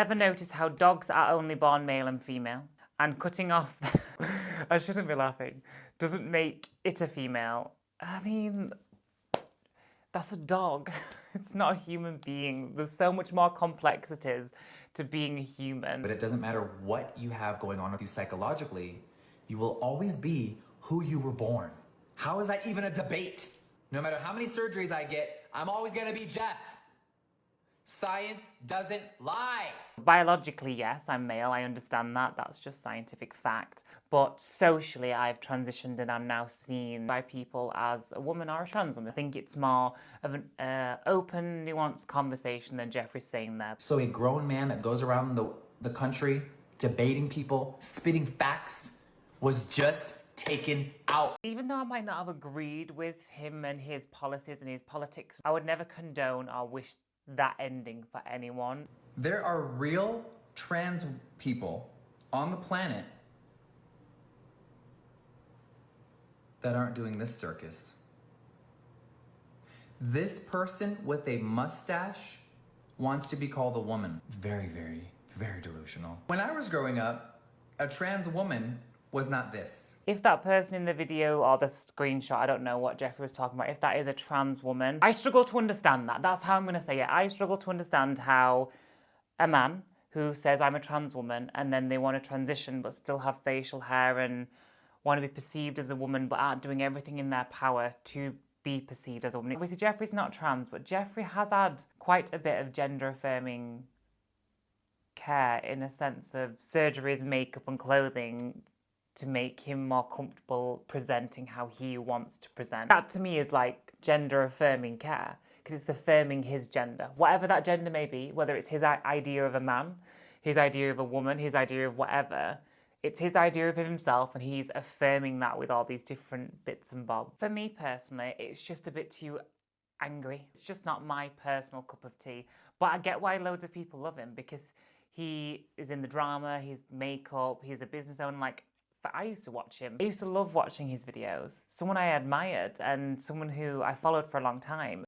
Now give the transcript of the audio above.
Ever notice how dogs are only born male and female? And cutting off, I shouldn't be laughing, doesn't make it a female. I mean, that's a dog. It's not a human being. There's so much more complexities to being a human. But it doesn't matter what you have going on with you psychologically, you will always be who you were born. How is that even a debate? No matter how many surgeries I get, I'm always gonna be Jeff. Science doesn't lie. Biologically, yes, I'm male. I understand that. That's just scientific fact. But socially, I've transitioned and I'm now seen by people as a woman or a trans woman. I think it's more of an open, nuanced conversation than Jeffrey's saying there. So a grown man that goes around the country debating people, spitting facts, was just taken out. Even though I might not have agreed with him and his policies and his politics, I would never condone or wish that ending for anyone. There are real trans people on the planet that aren't doing this circus. This person with a mustache wants to be called a woman. Very, very, very delusional. When I was growing up, a trans woman was not this. If that person in the video or the screenshot, I don't know what Jeffrey was talking about, if that is a trans woman, I struggle to understand that. That's how I'm going to say it. I struggle to understand how a man who says I'm a trans woman and then they want to transition but still have facial hair and want to be perceived as a woman but aren't doing everything in their power to be perceived as a woman. Obviously, Jeffrey's not trans, but Jeffrey has had quite a bit of gender-affirming care in a sense of surgeries, makeup and clothing to make him more comfortable presenting how he wants to present. That to me is like gender affirming care, because it's affirming his gender, whatever that gender may be, whether it's his idea of a man, his idea of a woman, his idea of whatever. It's his idea of himself and he's affirming that with all these different bits and bobs. For me personally, it's just a bit too angry. It's just not my personal cup of tea, but I get why loads of people love him, because he is in the drama, he's makeup, he's a business owner. Like, I used to watch him. I used to love watching his videos. Someone I admired and someone who I followed for a long time.